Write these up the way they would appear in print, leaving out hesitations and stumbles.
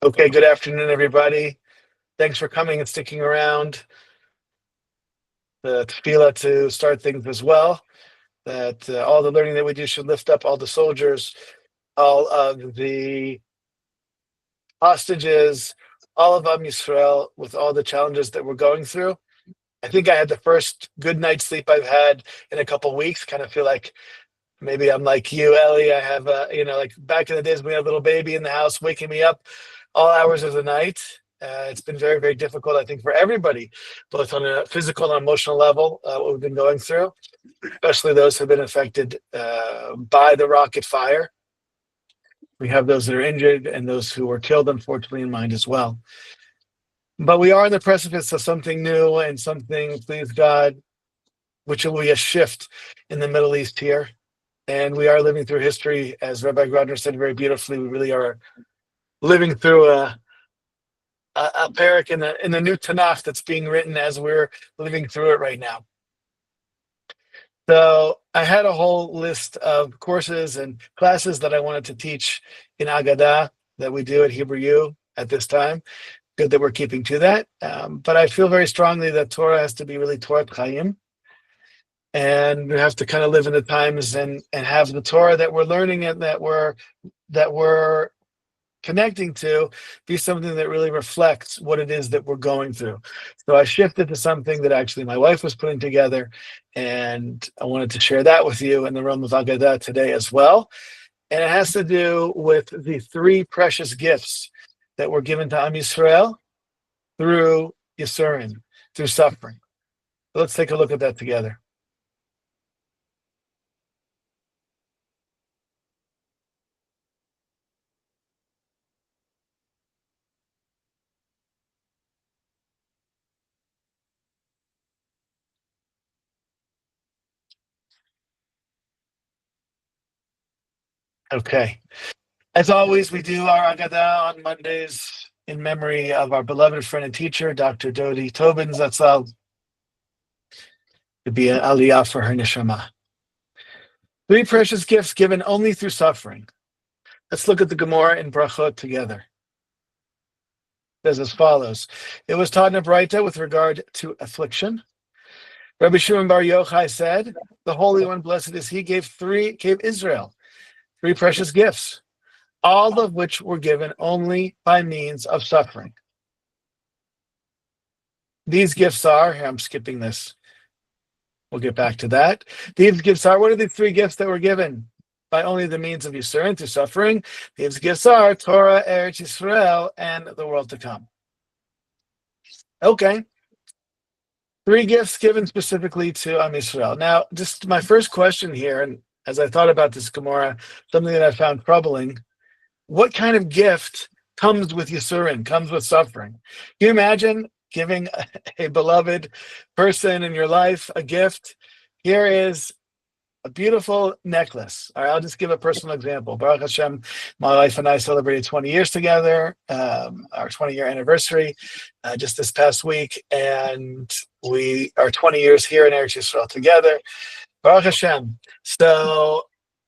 Okay, good afternoon, everybody. Thanks for coming and sticking around. The tefillah to start things as well. That all the learning that we do should lift up all the soldiers, all of the hostages, all of Am Yisrael with all the challenges that we're going through. I think I had the first good night's sleep I've had in a couple weeks. Kind of feel like maybe I'm like you, Ellie. I have, like back in the days when we had a little baby in the house waking me up all hours of the night. It's been very, very difficult, I think, for everybody, both on a physical and emotional level, what we've been going through, especially those who have been affected by the rocket fire. We have those that are injured and those who were killed, unfortunately, in mind as well. But we are in the precipice of something new and something, please God, which will be a shift in the Middle East here. And we are living through history, as Rabbi Grodner said very beautifully. We really are living through a parak in the new Tanakh that's being written as we're living through it right now. So I had a whole list of courses and classes that I wanted to teach in Agadah that we do at Hebrew U at this time. Good that we're keeping to that. But I feel very strongly that Torah has to be really Torah Chaim. And we have to kind of live in the times and have the Torah that we're learning and that we're connecting to be something that really reflects what it is that we're going through. So I shifted to something that actually my wife was putting together, and I wanted to share that with you in the realm of Agadah today as well. And it has to do with the three precious gifts that were given to Am Yisrael through Yisurin, through suffering. So let's take a look at that together. Okay. As always, we do our Agadah on Mondays in memory of our beloved friend and teacher, Dr. Dodi Tobin Zatzal, to be an aliyah for her neshama. Three precious gifts given only through suffering. Let's look at the Gemara in Brachot together. It says as follows. It was taught in a Braita with regard to affliction. Rabbi Shimon Bar Yochai said, the Holy One, blessed is he, gave Israel three precious gifts, all of which were given only by means of suffering. These gifts are, here I'm skipping this, we'll get back to that. These gifts are, what are the three gifts that were given by only the means of Yisurin, through suffering? These gifts are Torah, Eretz Yisrael, and the world to come. Okay. Three gifts given specifically to Am Yisrael. Now, just my first question here, and as I thought about this Gemara, something that I found troubling, what kind of gift comes with Yisurin, comes with suffering? Can you imagine giving a beloved person in your life a gift? Here is a beautiful necklace. All right, I'll just give a personal example. Baruch Hashem, my wife and I celebrated 20 years together, our 20-year anniversary just this past week, and we are 20 years here in Eretz Yisrael together. Baruch Hashem. So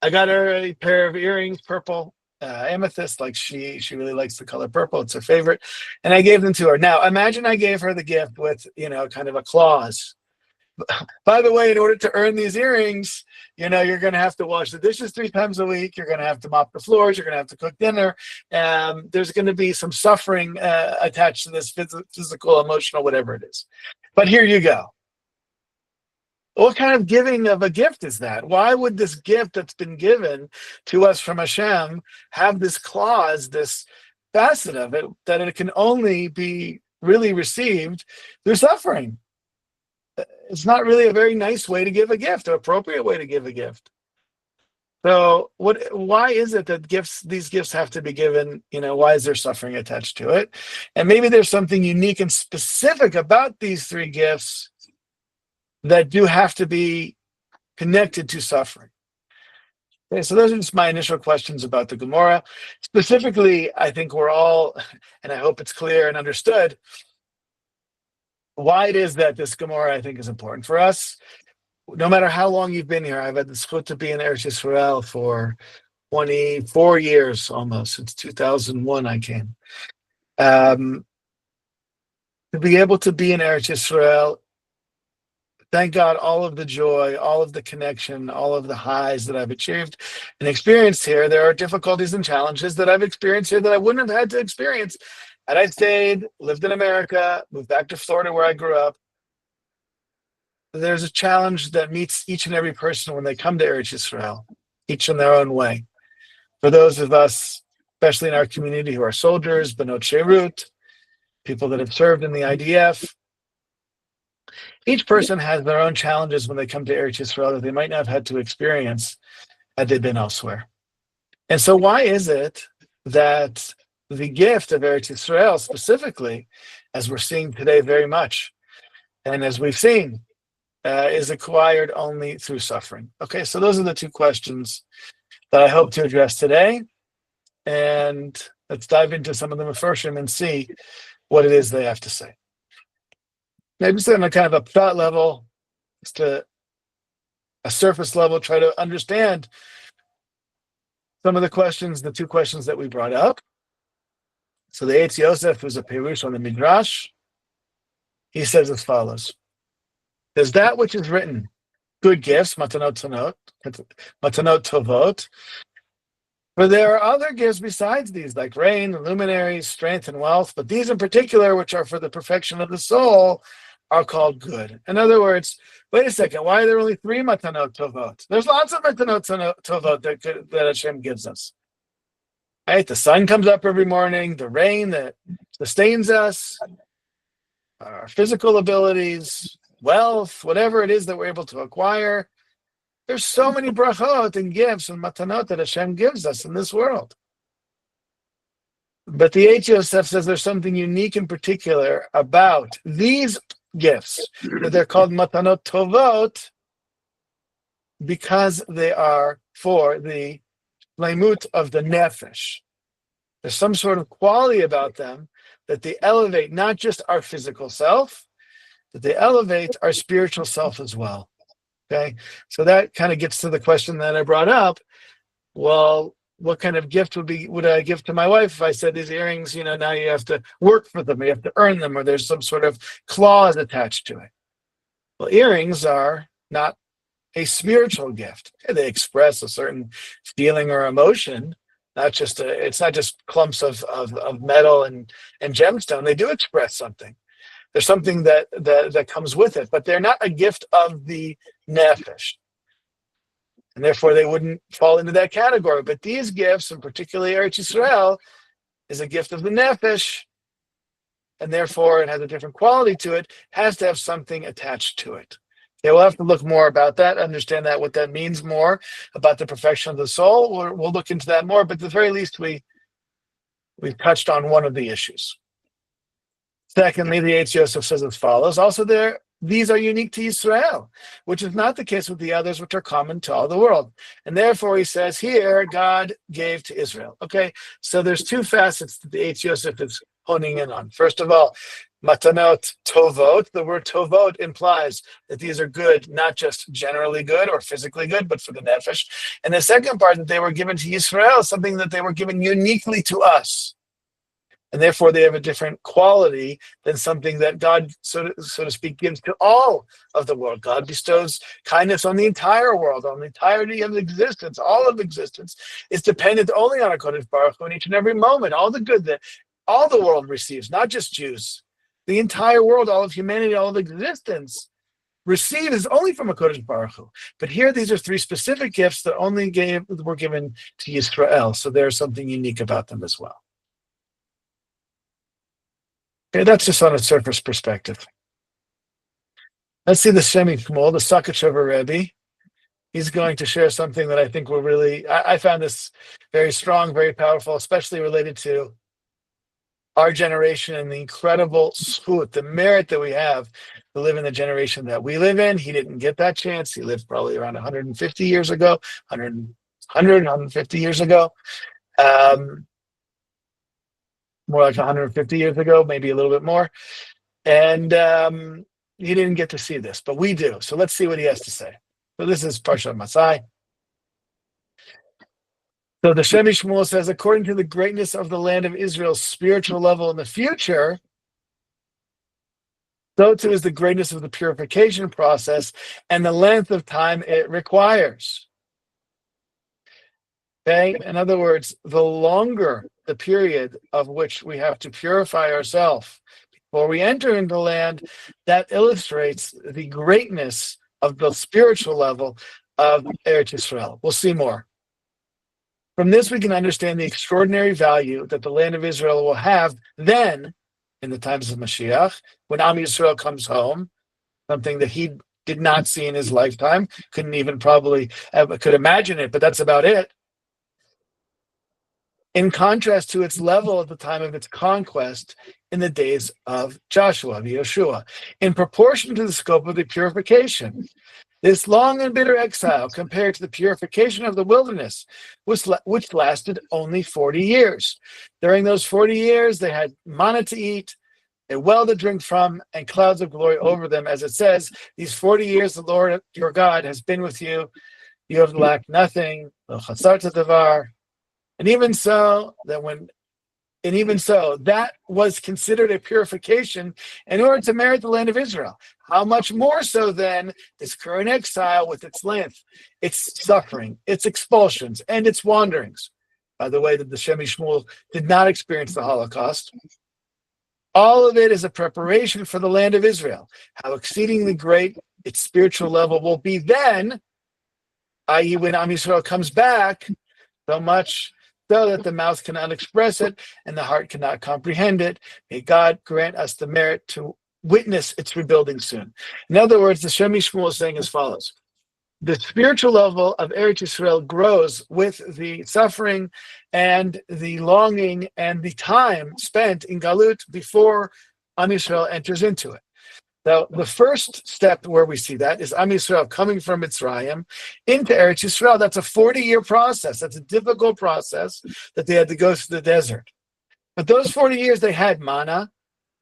I got her a pair of earrings, purple amethyst, like she really likes the color purple. It's her favorite. And I gave them to her. Now, imagine I gave her the gift with, kind of a clause. By the way, in order to earn these earrings, you're going to have to wash the dishes 3 times a week. You're going to have to mop the floors. You're going to have to cook dinner. There's going to be some suffering attached to this physical, emotional, whatever it is. But here you go. What kind of giving of a gift is that? Why would this gift that's been given to us from Hashem have this clause, this facet of it, that it can only be really received through suffering? It's not really a very nice way to give a gift, an appropriate way to give a gift. So why is it that these gifts have to be given? Why is there suffering attached to it? And maybe there's something unique and specific about these three gifts that do have to be connected to suffering. Okay, so those are just my initial questions about the Gemara. Specifically, I think we're all, and I hope it's clear and understood, why it is that this Gemara, I think, is important for us. No matter how long you've been here, I've had the zchut to be in Eretz Yisrael for 24 years almost, since 2001 I came. To be able to be in Eretz Yisrael, thank God, all of the joy, all of the connection, all of the highs that I've achieved and experienced here. There are difficulties and challenges that I've experienced here that I wouldn't have had to experience had I stayed, lived in America, moved back to Florida where I grew up. There's a challenge that meets each and every person when they come to Eretz Yisrael, each in their own way. For those of us, especially in our community, who are soldiers, Banot Sherut, people that have served in the IDF, each person has their own challenges when they come to Eretz Yisrael that they might not have had to experience had they been elsewhere. And so why is it that the gift of Eretz Yisrael specifically, as we're seeing today very much, and as we've seen, is acquired only through suffering? Okay, so those are the two questions that I hope to address today. And let's dive into some of the Mefarshim and see what it is they have to say. Maybe say on a kind of a thought level, just a surface level, try to understand some of the questions, the two questions that we brought up. So the Eitz Yosef, who's a Perush on the Midrash, he says as follows: there's that which is written, good gifts, matanot tovot, but there are other gifts besides these, like rain, luminaries, strength, and wealth, but these in particular, which are for the perfection of the soul, are called good. In other words, wait a second, why are there only 3 matanot tovot? There's lots of matanot tovot that Hashem gives us. Right? The sun comes up every morning, the rain that sustains us, our physical abilities, wealth, whatever it is that we're able to acquire. There's so many brachot and gifts and matanot that Hashem gives us in this world. But the Eitz Yosef says there's something unique in particular about these gifts, that they're called matanot tovot, because they are for the leimut of the nefesh. There's some sort of quality about them that they elevate not just our physical self, but they elevate our spiritual self as well. Okay, so that kind of gets to the question that I brought up. Well, what kind of gift would I give to my wife if I said these earrings, now you have to work for them, you have to earn them, or there's some sort of clause attached to it? Well, earrings are not a spiritual gift. They express a certain feeling or emotion. It's not just clumps of metal and gemstone. They do express something. There's something that comes with it, but they're not a gift of the nefesh, and therefore they wouldn't fall into that category. But these gifts, and particularly Eretz Yisrael, is a gift of the nefesh, and therefore it has a different quality to it, has to have something attached to it. Okay, we'll have to look more about that, understand that, what that means more about the perfection of the soul. We'll look into that more, but at the very least, we've touched on one of the issues. Secondly, the Eitz Yosef says as follows: also these are unique to Israel, which is not the case with the others, which are common to all the world. And therefore, he says here, God gave to Israel. Okay, so there's two facets that the Eitz Yosef is honing in on. First of all, matanot tovot. The word tovot implies that these are good, not just generally good or physically good, but for the nefesh. And the second part, that they were given to Israel, something that they were given uniquely to us. And therefore, they have a different quality than something that God, so to speak, gives to all of the world. God bestows kindness on the entire world, on the entirety of existence. All of existence is dependent only on HaKadosh Baruch Hu in each and every moment. All the good that all the world receives, not just Jews. The entire world, all of humanity, all of existence receives only from HaKadosh Baruch Hu. But here, these are 3 specific gifts that were given to Yisrael. So there's something unique about them as well. Okay, that's just on a surface perspective. Let's see the Shemi Shmuel, the Sakhachover Rabbi. He's going to share something that I think will really, I found this very strong, very powerful, especially related to our generation and the incredible zchut, the merit that we have to live in the generation that we live in. He didn't get that chance. He lived probably around 150 years ago, 150 years ago. More like 150 years ago, maybe a little bit more. And he didn't get to see this, but we do. So let's see what he has to say. So this is Parshat Masai. So the Shemi Shmuel says, according to the greatness of the land of Israel's spiritual level in the future, so too is the greatness of the purification process and the length of time it requires. Okay? In other words, the longer the period of which we have to purify ourselves before we enter into the land, that illustrates the greatness of the spiritual level of Eretz Yisrael. We'll see more. From this, we can understand the extraordinary value that the land of Israel will have then, in the times of Mashiach, when Am Yisrael comes home, something that he did not see in his lifetime, couldn't even probably could imagine it, but that's about it. In contrast to its level at the time of its conquest in the days of Joshua, of Yeshua, in proportion to the scope of the purification. This long and bitter exile, compared to the purification of the wilderness, which lasted only 40 years. During those 40 years, they had manna to eat, a well to drink from, and clouds of glory over them. As it says, these 40 years the Lord your God has been with you. You have lacked nothing. And even so, that was considered a purification in order to merit the land of Israel. How much more so then this current exile with its length, its suffering, its expulsions, and its wanderings. By the way, that the Shemi Shmuel did not experience the Holocaust. All of it is a preparation for the land of Israel. How exceedingly great its spiritual level will be then, i.e. when Am Yisrael comes back, so much so that the mouth cannot express it and the heart cannot comprehend it. May God grant us the merit to witness its rebuilding soon. In other words, the Shemi Shmuel is saying as follows. The spiritual level of Eretz Yisrael grows with the suffering and the longing and the time spent in Galut before Am Yisrael enters into it. Now, the first step where we see that is Am Yisrael coming from Mitzrayim into Eretz Yisrael. That's a 40-year process. That's a difficult process that they had to go through the desert. But those 40 years, they had manna,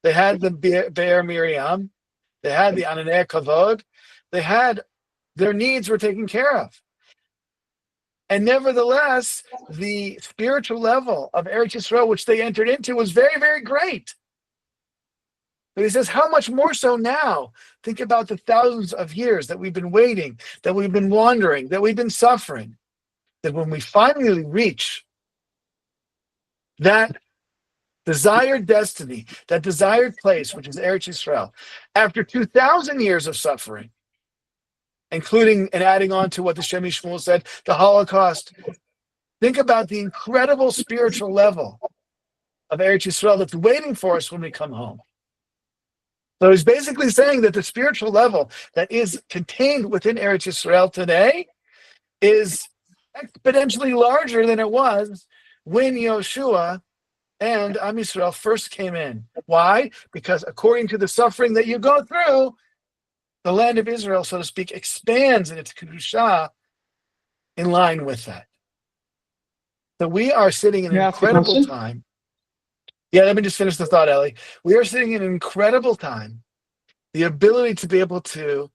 they had the Be'er Miriam, they had the Ananei Kavod, they had, their needs were taken care of. And nevertheless, the spiritual level of Eretz Yisrael, which they entered into, was very, very great. But he says, how much more so now? Think about the thousands of years that we've been waiting, that we've been wandering, that we've been suffering. That when we finally reach that desired destiny, that desired place, which is Eretz Yisrael, after 2,000 years of suffering, including and adding on to what the Shemi Shmuel said, the Holocaust, think about the incredible spiritual level of Eretz Yisrael that's waiting for us when we come home. So he's basically saying that the spiritual level that is contained within Eretz Yisrael today is exponentially larger than it was when Yeshua and Am Yisrael first came in. Why? Because according to the suffering that you go through, the land of Israel, so to speak, expands in its kedusha in line with that. So we are sitting in an incredible time. Yeah, let me just finish the thought, Ellie. We are sitting in an incredible time. The ability to be able to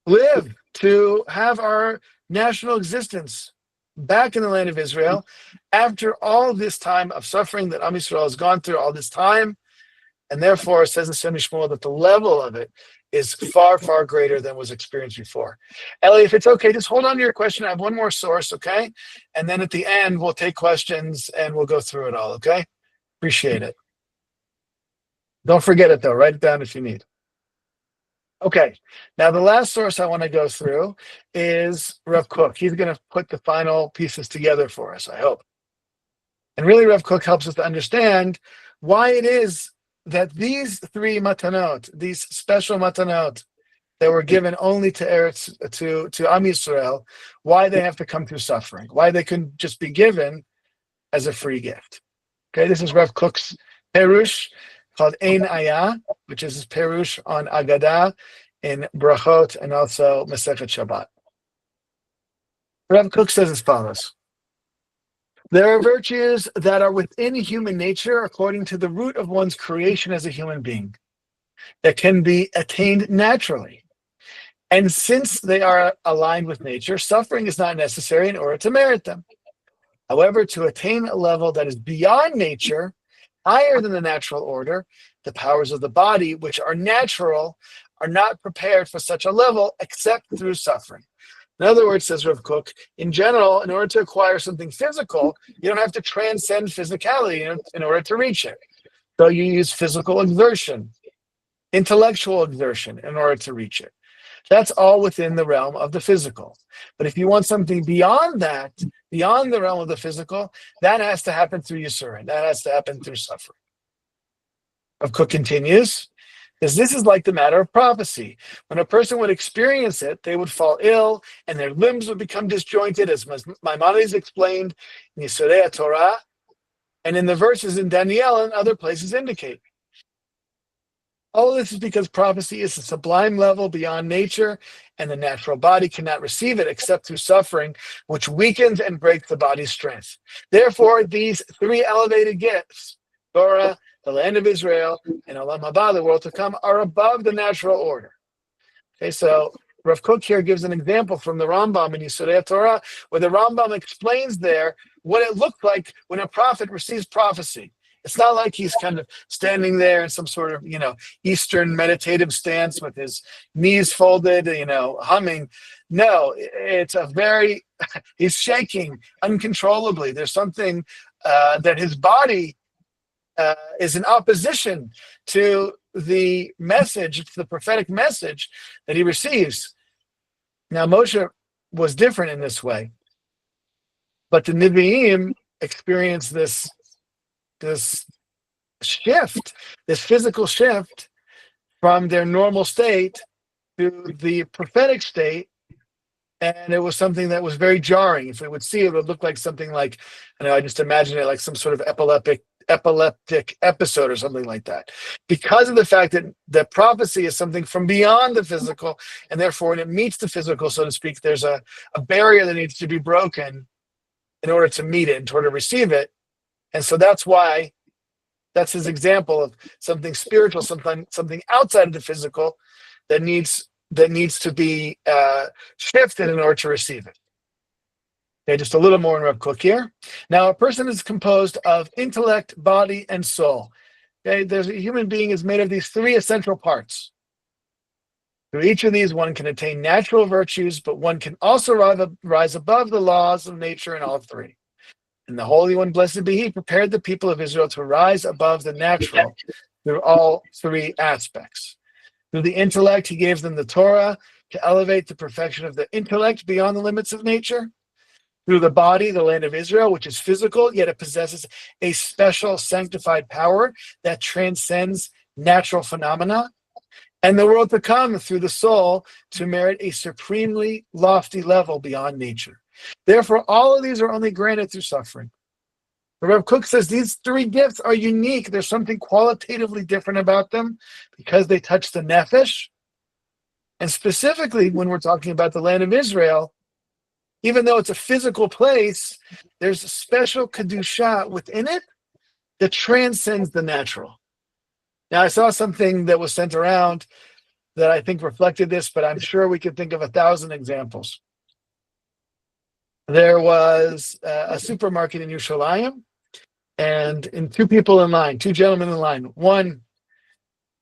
live, to have our national existence back in the land of Israel after all this time of suffering that Am Yisrael has gone through all this time. And therefore, says the Shemi Shmuel, that the level of it is far, far greater than was experienced before. Ellie, if it's okay, just hold on to your question. I have one more source, okay? And then at the end, we'll take questions and we'll go through it all, okay? Appreciate it. Don't forget it, though. Write it down if you need. Okay. Now, the last source I want to go through is Rav Kook. He's going to put the final pieces together for us, I hope. And really, Rav Kook helps us to understand why it is that these three matanot, these special matanot that were given only to Am Yisrael, why they have to come through suffering, why they couldn't just be given as a free gift. Okay, this is Rav Kook's Perush called Ein Ayah, which is his Perush on Agadah in Brachot and also Masechet Shabbat. Rav Kook says as follows. There are virtues that are within human nature according to the root of one's creation as a human being that can be attained naturally. And since they are aligned with nature, suffering is not necessary in order to merit them. However, to attain a level that is beyond nature, higher than the natural order, the powers of the body, which are natural, are not prepared for such a level except through suffering. In other words, says Rav Kook, in general, in order to acquire something physical, you don't have to transcend physicality in order to reach it. So you use physical exertion, intellectual exertion in order to reach it. That's all within the realm of the physical. But if you want something beyond that, beyond the realm of the physical, that has to happen through Yisurin. That has to happen through suffering. Rav Kook continues, because this is like the matter of prophecy. When a person would experience it, they would fall ill and their limbs would become disjointed, as Maimonides explained in Yisurei Torah, and in the verses in Daniel and other places indicate. All of this is because prophecy is a sublime level beyond nature, and the natural body cannot receive it except through suffering, which weakens and breaks the body's strength. Therefore, these three elevated gifts, Torah, the land of Israel, and Olam Haba, the world to come, are above the natural order. Okay, so Rav Kook here gives an example from the Rambam in Yisurei Torah, where the Rambam explains there what it looked like when a prophet receives prophecy. It's not like he's kind of standing there in some sort of, Eastern meditative stance with his knees folded, humming. No, it's he's shaking uncontrollably. There's something that his body is in opposition to the message, to the prophetic message that he receives. Now, Moshe was different in this way, but the Nevi'im experienced this shift, this physical shift from their normal state to the prophetic state, and it was something that was very jarring. If we would see it, it would look like something like, I just imagine it like some sort of epileptic episode or something like that, because of the fact that the prophecy is something from beyond the physical, and therefore when it meets the physical, so to speak, there's a barrier that needs to be broken in order to meet it, in order to receive it. And so that's his example of something spiritual, something outside of the physical that needs to be shifted in order to receive it. Okay, just a little more in Rav Kook here. Now, a person is composed of intellect, body, and soul. Okay, a human being is made of these three essential parts. Through each of these, one can attain natural virtues, but one can also rise above the laws of nature in all three. And the Holy One, blessed be He, prepared the people of Israel to rise above the natural through all three aspects. Through the intellect, He gave them the Torah to elevate the perfection of the intellect beyond the limits of nature. Through the body, the land of Israel, which is physical, yet it possesses a special sanctified power that transcends natural phenomena. And the world to come, through the soul, to merit a supremely lofty level beyond nature. Therefore, all of these are only granted through suffering. The Rav Kook says these three gifts are unique. There's something qualitatively different about them because they touch the nefesh. And specifically, when we're talking about the land of Israel, even though it's a physical place, there's a special kedusha within it that transcends the natural. Now, I saw something that was sent around that I think reflected this, but I'm sure we could think of 1,000 examples. There was a supermarket in Yerushalayim, and two gentlemen in line. One,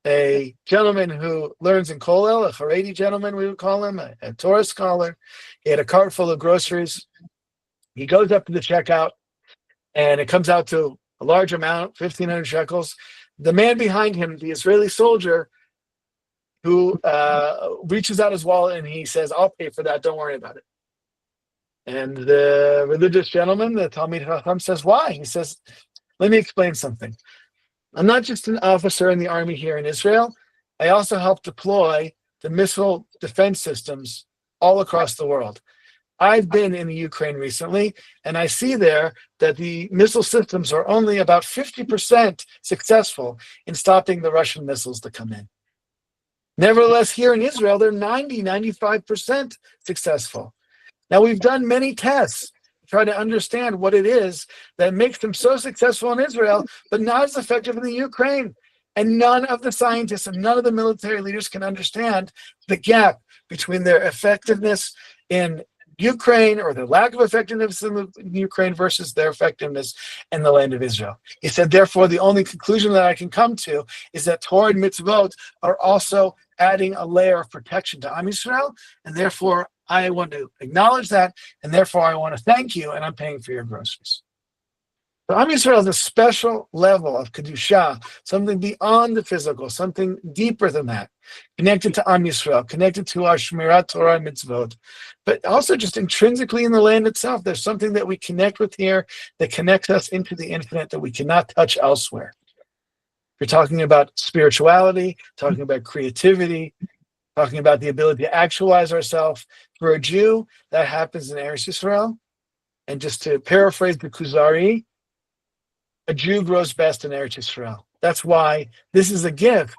a gentleman who learns in Kollel, a Haredi gentleman, we would call him, a Torah scholar. He had a cart full of groceries. He goes up to the checkout, and it comes out to a large amount, 1,500 shekels. The man behind him, the Israeli soldier, who reaches out his wallet and he says, "I'll pay for that, don't worry about it." And the religious gentleman, the Talmid Chacham, says, "Why?" He says, "Let me explain something. I'm not just an officer in the army here in Israel. I also help deploy the missile defense systems all across the world. I've been in the Ukraine recently, and I see there that the missile systems are only about 50% successful in stopping the Russian missiles that come in. Nevertheless, here in Israel, they're 95% successful. Now, we've done many tests to try to understand what it is that makes them so successful in Israel, but not as effective in the Ukraine. And none of the scientists and none of the military leaders can understand the gap between their effectiveness in Ukraine, or the lack of effectiveness in Ukraine versus their effectiveness in the land of Israel. He said, therefore, the only conclusion that I can come to is that Torah and mitzvot are also adding a layer of protection to Am Yisrael, and therefore I want to acknowledge that, and therefore I want to thank you, and I'm paying for your groceries. So Am Yisrael is a special level of Kedusha, something beyond the physical, something deeper than that, connected to Am Yisrael, connected to our Shmirat Torah and Mitzvot, but also just intrinsically in the land itself. There's something that we connect with here that connects us into the infinite that we cannot touch elsewhere. You're talking about spirituality, talking about creativity, talking about the ability to actualize ourselves. For a Jew, that happens in Eretz Yisrael. And just to paraphrase the Kuzari, a Jew grows best in Eretz Yisrael. That's why this is a gift.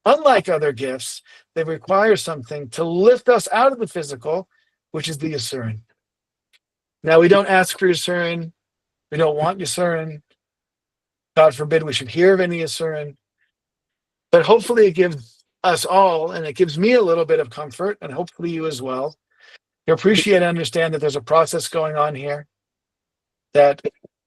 Unlike other gifts, they require something to lift us out of the physical, which is the Yisurin. Now, we don't ask for Yisurin. We don't want Yisurin. God forbid we should hear of any Yisurin. But hopefully it gives us all, and it gives me a little bit of comfort, and hopefully you as well, to appreciate and understand that there's a process going on here, that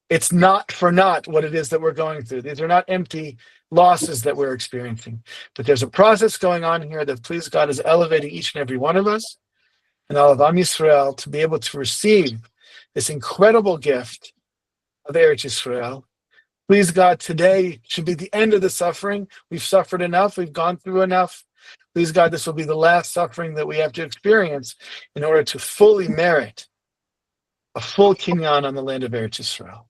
it's not for naught what it is that we're going through. These are not empty losses that we're experiencing. But there's a process going on here that, please God, is elevating each and every one of us and all of Am Yisrael to be able to receive this incredible gift of Eretz Yisrael. Please God, today should be the end of the suffering. We've suffered enough. We've gone through enough. Please God, this will be the last suffering that we have to experience in order to fully merit a full kinyan on the land of Eretz Yisrael.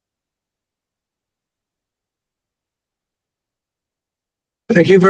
Thank you very